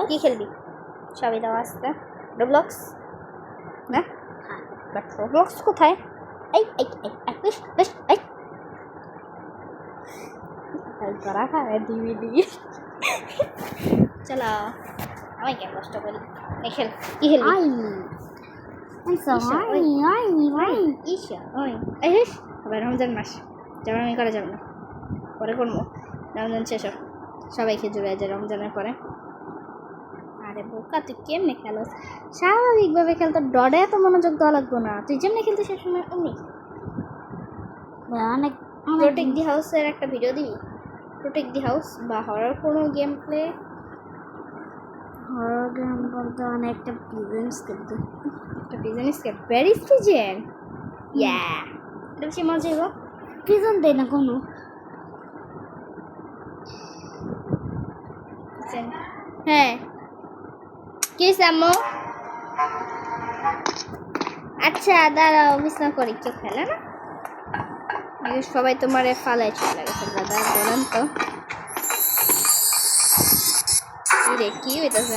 কি খেলবি? সবই দাও আসতে। রোবলক্স না? বাট রোবলক্স কোথায়? এই এই এই বেশ বেশ এই করা খায় ডিভিডি। চলো আমি কেন কষ্ট করি। এই খেল কি খেলবি? আবার রমজান মাস যেমন আমি করা যাবে না, পরে করবো। রমজান শেষ হোক, সবাই খেজুর হয়ে যায় রমজানের পরে। আরে বোকা তুই কেমনে খেলোস? স্বাভাবিকভাবে খেলতো, ডরে এত মনোযোগ দেওয়া লাগতো না। তুই যেমনি খেলতে সে সময় অমনি। অনেক প্রোটেক্ট দি হাউসের একটা ভিডিও দিবি? প্রোটেক্ট দি হাউস বা হরর কোনো গেম প্লে? হরর গেম বলতে অনেকটা প্রিজন স্কেপ দিই। একটা প্রিজন স্কেপ ভেরি প্রিজন, ইয়া এটা বেশি মজা হইব। প্রিজন দেয় না কোনো। হ্যাঁ কি সামো? আচ্ছা দাঁড়াও বিশ্রাম করি। কেউ খেলে না? সবাই তোমার ফালাই চলে গেছে দাদা, বলেন তো রে কি হইতেছে?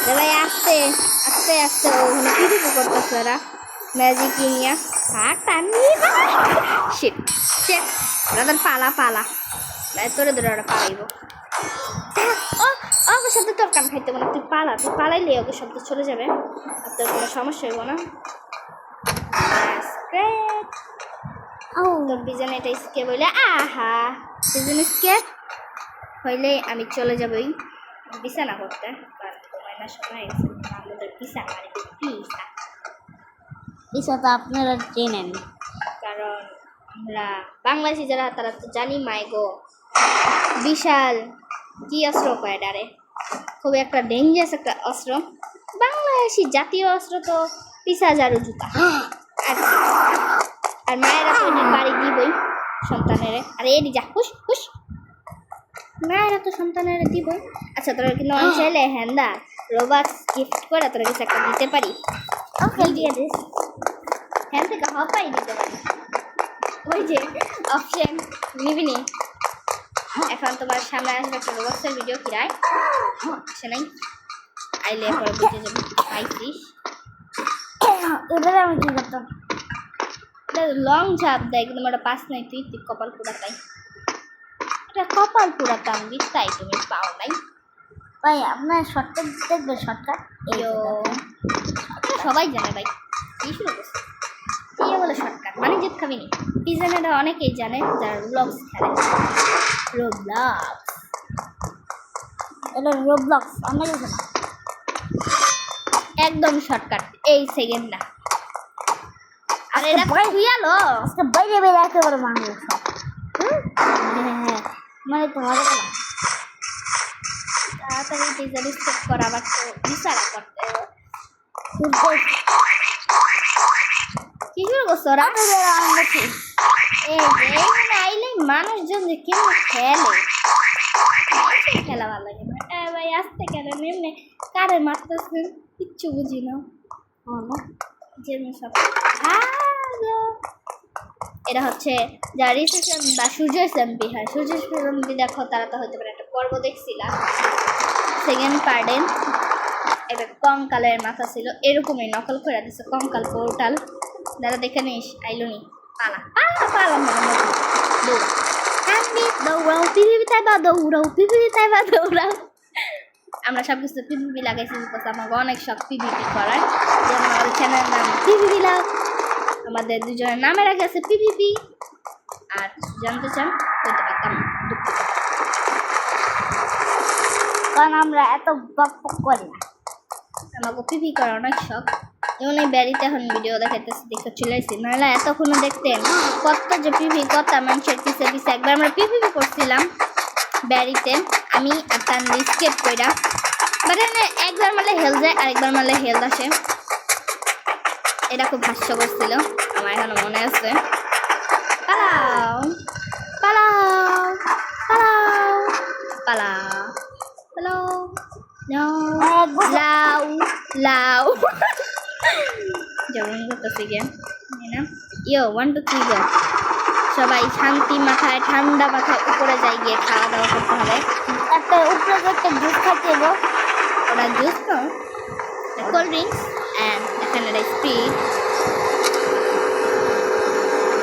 দাদা আস্তে আস্তে আস্তে ওখানে কি দিকে করতেছে ওরা? ম্যাজিক নিয়ে শিট শিট দাদার পালা পালা তোরে ধরে ওরা পালাইব। ওকে শব্দ তোর কান খাইতে না, তুই পালা, তুই পালাইলে ওকে শব্দ চলে যাবে আর তোর কোনো সমস্যা হইব না। তোর বিজন এটা স্কেপ হইলে আহা বিজন স্কেপ হইলে আমি চলে যাবই বিছানা করতে, কারণ তোমার না সময় আমাদের বিছানা পিসা তো আপনারা চেনেন, কারণ আমরা বাংলাদেশি যারা তারা তো জানি মাইগো বিশাল কি অস্ত্র কয় ডারে, খুবই একটা ডেঞ্জারাস একটা অস্ত্র। বাংলাদেশি জাতীয় অস্ত্র তো পিসা ঝাড়ু জুতা। আর মায়েরা তো বাড়ি দিবই সন্তানের। আরে এদি যা হুস হুস, মায়েরা তো সন্তানের দিবই। আচ্ছা তোরা কিন্তু অনেক চাইলে হ্যান্ডা রোবাক্স গিফট করে তোরা কিছু একটা দিতে পারি। ওকে দিয়ে দিস, হ্যান্ড থেকে হপাই দিতে পারি। ওই যে অপশন নিবি নি। এখন তোমার সামনে আসবে একটা রোবাক্সের ভিডিও, কিরায় আসে নাই আইলে পরে বুঝে যাবে। আইসিস এবারে আমি কি করতাম? লং ঝাপ দেয় কিন্তু ওটা পাস নাই, তুই তুই কপাল পুরাতাই। এটা কপাল পুরাতাম তাই তুমি পাও নাই ভাই। আপনার শর্টকাট দেখবে? শর্টকাট সবাই জানে ভাই, কি শুরু করছে এই বলে শর্টকাট মানে জিত খাবি নি। পিজনেরা অনেকেই জানে যারা রোবলক্স খেলে। রোবলক্স এটা রোবলক্স আমি জানি না, একদম শর্টকাট এই সেকেন্ড না। আর এটা বুঝালো আজকে বাইরে বাইরে একেবারে মানুষ মানে তোমার তাড়াতাড়ি ডিজাইন স্টেপ করা আবার তো বিচারা করতে কি শুরু করছো ওরা? আইলে মানুষজন যে কেউ খেলে, খেলা ভালো লাগে না ভাই। আসতে খেলে এমনি কারে মারতেছেন কিচ্ছু বুঝি না। এটা হচ্ছে যারা রিসেপশন বা সূর্য এসএমপি হয়, সূর্য এসএমপি দেখো তারা তো হতে পারে একটা পর্ব দেখছিলাম সেকেন্ড পার্টে। এটা কঙ্কালের মাথা ছিল এরকমই নকল করে দিচ্ছে কঙ্কাল পোর্টাল। যারা দেখে নিস আইলো নি পালা পালা পালা দৌড়াও পৃথিবীতে বা দৌড়াও পৃথিবীতে বা দৌড়াও। আমরা সব কিছু পিভিপি লাগাইছি, আমাকে অনেক শখ পিভিপি করার। যেমন আমাদের চ্যানেলের নাম পিভিপি লাভ, আমাদের দুজনের নামের আগে আছে পিভিপি। আর জানতে চান বলতে পারতাম, দুঃখিত কারণ আমরা এত বক বক করি না। আমাকে পিভি করার অনেক শখ। যেমন এই ব্যারিতে এখন ভিডিও দেখাইতেছি দেখে চলে আসছি, নাহলে এতক্ষণ দেখতেন কত যে পিভি কত মানুষের পিছে পিছে। একবার আমরা পিভিপি করছিলাম ব্যারিতে, আমি আর তার স্কেপ কইরা, বাট একবার মারলে হেলথ যায় আরেকবার মারলে হেলথ আসে। এটা খুব হাস্যকর ছিল, আমার এখনো মনে আছে। পালাও পালাও পালাও পালাও পালাও লাউ লাউ যেমন করতেছি গেম না। ইয়ো 1 2 3 গো। সবাই শান্তি মাথায় ঠান্ডা মাথায় উপরে যাই গিয়ে খাওয়া দাওয়া করতে হবে। drinks and এখানে এটা স্পিড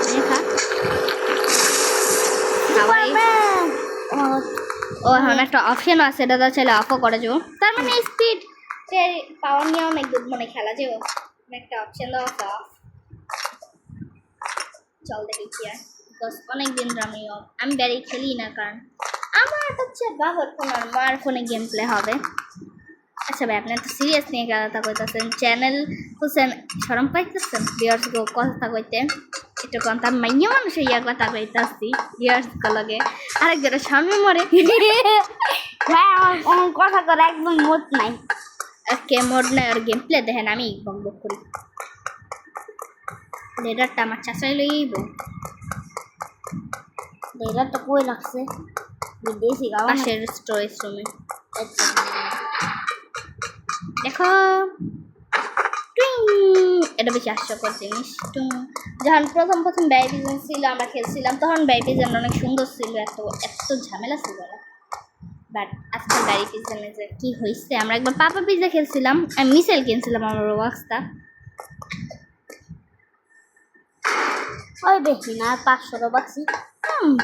দেখা ও এখন একটা অপশন আছে এটা তো চাইলে অফও করে যাবো তার মানে স্পিড পাওয়ার নিয়ে অনেক দূর মানে খেলা যাবো একটা অপশন দেওয়া আছে অফ চল দেখি কি আর বিকজ অনেকদিন আমি ব্যারি খেলি না কারণ আমার হচ্ছে বাবার ফোন আর মার ফোনে গেম প্লে হবে আচ্ছা ভাই আপনি তো সিরিয়াস নিয়ে কথা কইতেছেন চ্যানেল খুলছেন সরম পাইতেছেন ভিউয়ার্সকে কথা কইতে একটু কথা মাইয়া মানুষ ইয়া কথা কইতে আসছি ভিউয়ার্সকে লগে আরেকজনের সামনে মরে ভাই আমার কথা করা একদম মোট নাই কে মোড নাই আর গেম প্লে দেখেন আমি বক বক করি লেডারটা আমার চাচাই লইব লেডারটা কই রাখছে বিদেশি গাওয়া পাশের স্টোরেজ রুমে দেখো এটা বেশি হাস্যকর জিনিস যখন প্রথম ব্যয় পিজন ছিল আমরা খেলছিলাম তখন ব্যয় পিজন অনেক সুন্দর ছিল এত ঝামেলা ছিল না বাট আজকাল ব্যয় পিজনে যে কী হয়েছে আমরা একবার পাপা পিজা খেলছিলাম আমি মিসাইল কিনছিলাম আমার রোবাক্সটা ওই বেশি না 500 বাক্সি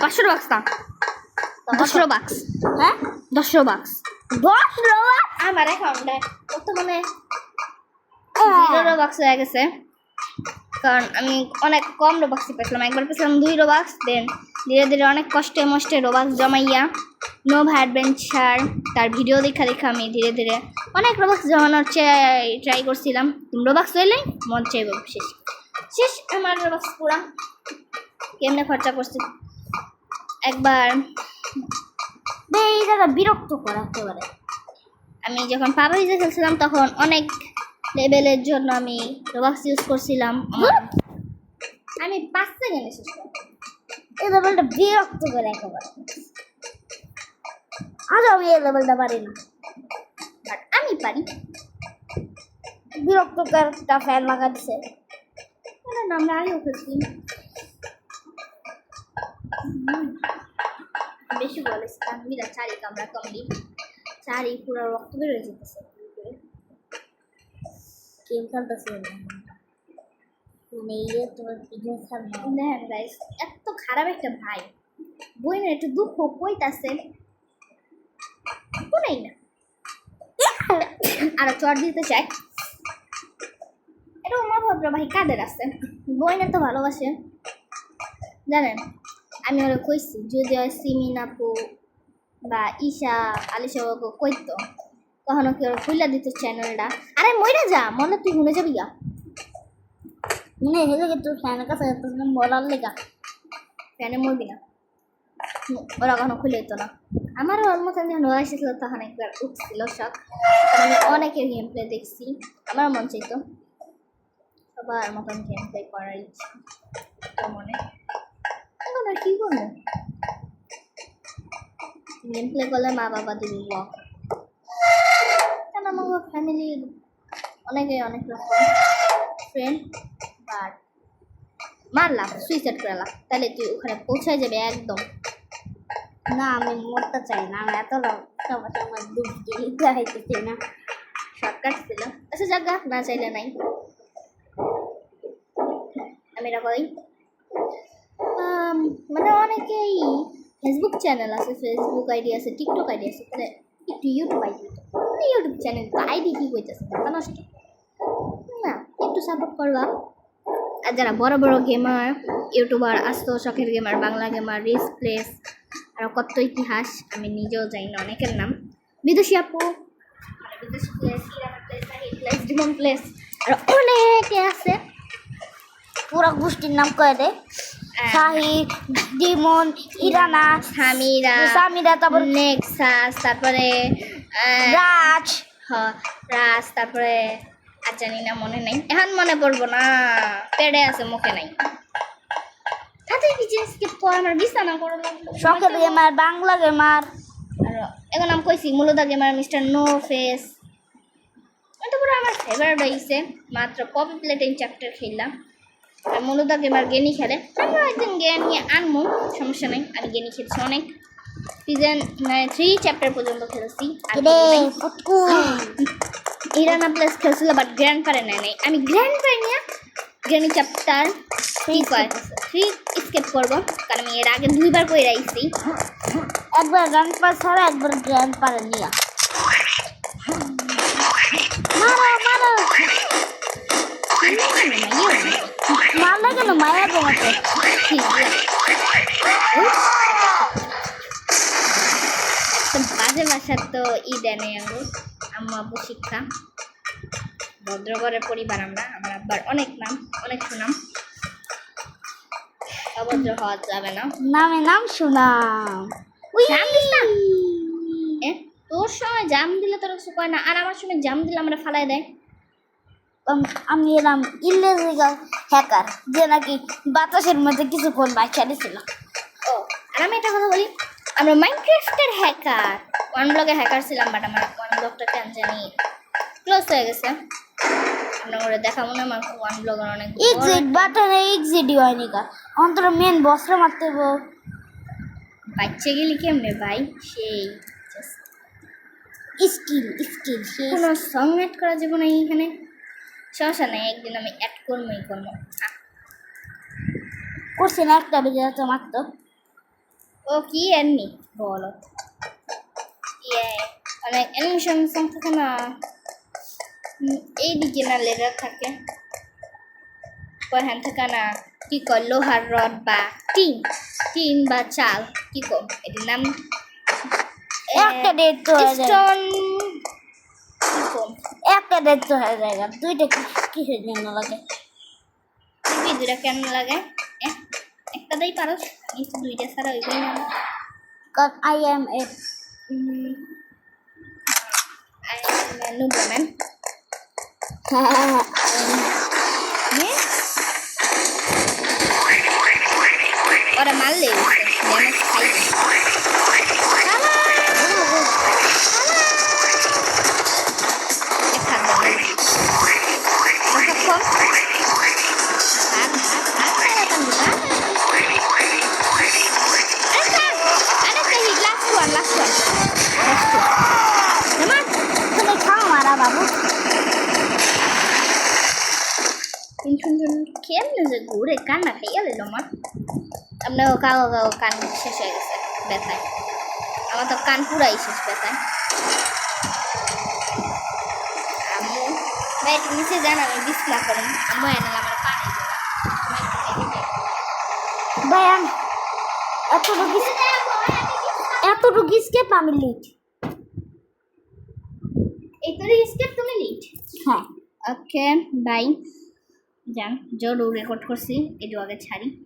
500 বাক্স না 10 বাক্স হ্যাঁ 10 বাক্স 10 রোবাক্স আমার অ্যাকাউন্টে বর্তমানে 0 বাক্স হয়ে গেছে কারণ আমি অনেক কম রোবাক্সই পেয়েছিলাম একবার পেয়েছিলাম 2 রোবাক্স দেন ধীরে ধীরে অনেক কষ্টে মষ্টে রোবাক্স জমাইয়া নোভ অ্যাডভেঞ্চার তার ভিডিও দেখা আমি ধীরে ধীরে অনেক রোবাক্স জমানোর ট্রাই করছিলাম রোবাক্স হইলে মন চাইব শেষ আমার রোবাক্স পুরা কেমনে খরচা করছি একবার এই জায়গা বিরক্ত করা একেবারে আমি যখন পাপা পিজা খেলছিলাম তখন অনেক লেভেলের জন্য আমি রোবাক্স ইউজ করছিলাম আমি 5 সেকেন্ডে শেষ করব এই লেভেলটা বিরক্ত করে একেবারে আজ আমি এই লেভেলটা পারি না বাট আমি পারি বিরক্ত করে একটা ফ্যান লাগা দিছে আমরা আগেও খেলছি বেশি বলেছি তানভীরা চারি কামড়া কমলি চারি পুরো রক্ত বের হয়ে যেতেছে গেম খেলতেছে মানে এই তোমার ভিডিও খেলনা দেখেন গাইস এত খারাপ একটা ভাই বইনের একটু দুঃখ কইতাছে কোনাই না আর চট দিতে চাই এটা আমার ভাবরা ভাই কাদের আছে বইনের তো ভালোবাসে জানেন আমি ওরা কইছি যদি ওই সিমিন আপু বা ঈশা আলিশা ওকে কইতো তখন কি ওরা খুলে দিত চ্যানেলটা আরে মইরা যা মনে তুই শুনে যাবি গা মনে হেলে গে তোর ফ্যানের কাছে বলার লেগা ফ্যানে মরবি না ওরা কখনো খুলে দিত না আমারও ওর মতন যখন ওরা এসেছিল তখন একবার উঠছিল শখ আমি অনেকের গেম প্লে দেখছি আমার মন চাইতো সবার মতন গেম প্লে করার ইচ্ছা তো মনে এখন আর কী করবো গেম প্লে করলে মা বাবা দিবি ব্লগ কেন আমার ফ্যামিলির অনেকে অনেক রকম ফ্রেন্ড বাট মারলাম সুইসাইড করলাম তাহলে তুই ওখানে পৌঁছায় যাবে একদম না আমি মরতে চাই না আমি এত সমস্যা আমার দুঃখ দিতে চাই না শর্টকাট ছিল আচ্ছা জায়গা না চাইলে নাই আমি এটা বলি মানে অনেকেই ফেসবুক চ্যানেল আছে ফেসবুক আইডি আছে টিকটক আইডি আছে মানে একটু ইউটিউব আইডি মানে ইউটিউব চ্যানেল তো আইডি কী কইতেছে মাথা নষ্ট না একটু সাপোর্ট করবা আর যারা বড় বড় গেমার ইউটিউবার আসতো শখের গেমার বাংলা গেমার রিস প্লেস আর কত ইতিহাস আমি নিজেও জানি না অনেকের নাম বিদুষী আপু বিদুষী প্লেস প্লেস ডিমন প্লেস আর অনেকে আছে পুরো গোষ্ঠীর নাম কয়ে দে শাহিদ ডিমন ইরানা সামিরা তারপর নেক্সাস তারপরে রাজ রাজ তারপরে আর জানি না মনে নেই এখন মনে পড়বো না পেড়ে আছে মুখে নাই তাদের কি জিনিসকে পর আমার বিছানা করে লাগলো শখের গেমার বাংলা গেমার আর এখন আমি কইছি মূলদা গেমার মিস্টার নো ফেস ওটা পুরো আমার ফেভারিট হয়েছে মাত্র পপি প্লেটিং চ্যাপ্টার খেললাম আর মূলদা গেমার গেনি খেলে আমরা একদিন গেম নিয়ে আনবো সমস্যা নেই আমি গেনি খেলছি অনেক সিজন মানে 3 চ্যাপ্টার পর্যন্ত খেলছি আর রে খেলি নাই। পুটকু ইরানা প্লাস খেলছিল বাট গ্র্যান্ড পারে নাই আমি গ্র্যান্ড পাই না গ্র্যান্ড চ্যাপ্টার 3 স্কিপ করব কারণ আমি এর আগে 2বার করে রাইছি একবার গ্র্যান্ড পাস ছাড়া একবার গ্র্যান্ড পারে নিয়া মারো মারলে কেন মায়া তোমাকে বাজে ভাষার তো ই দেয় নেই আম্মু আব্বু শিক্ষা ভদ্রঘরের পরিবার আমরা আমার আব্বার অনেক নাম অনেক সুনাম অভদ্র হওয়া যাবে না নামে নাম শুনাম জাম দিস না তোর সময় জাম দিলে তোর কিছু কয় না আর আমার সময় জাম দিলে আমরা ফালাই দেয় আমি এলাম ইলিগাল হ্যাকার যে নাকি বাতাসের মধ্যে কিছুক্ষণ বাচ্চা ছিল ও আর আমি একটা কথা বলি আমরা মাইনক্রাফটের হ্যাকার ওয়ান ব্লগে হ্যাকার ছিলাম বাট আমার ওয়ান ব্লগটা কেন জানি ক্লোজ হয়ে গেছে আমরা ওরা দেখাবো না আমার ওয়ান ব্লগের অনেক এক্সিট বাটনে এক্সিটই হয়নি কা অন্তর মেন বসরে মারতে হবো বাচ্চা গেলি কেমনে ভাই সেই স্কিল কোনো সং অ্যাড করা যাবে না এখানে সমস্যা নেই একদিন আমি অ্যাড করবোই করবো করছি না একটা বেজে তো মারতো ও কি এমনি বলো ইয়ে মানে অ্যানিমেশন সং থাকে না এইদিকে না লেজার থাকে হ্যান থাকে না কি কয় লোহার রড বা টিন বা চাল কি কম এটির নাম একটা ডেট তো হয়ে যায় স্টোন কি কম একটা ডেট তো হয়ে যায় দুইটা কিসের জন্য লাগে তুই দুইটা কেন লাগে একটাতেই পারো আমি তো দুইটা ছাড়া ওইগুলোই না কারণ আই এম এ নুবম্যান ওরা মারলে ড্যামেজ খাই তুমি খাও মারা বাবু কেমনে যে ঘুরে কান্না খাইয়া দিল আমার আপনার কাউ কান শেষ হয়ে গেছে ব্যথায় আমার তো কান পুরাই শেষ ব্যথায় আম্মু ভাই নিচে যান আমি বিছনা করুন আম্মু এনাল আমার পানি ভাই এতটুকু স্কেপ আমি লিখ এই তোর স্টেপ তুমি লিট হ্যাঁ ওকে বাই যান জোর রেকর্ড করছি একটু আগে ছাড়ি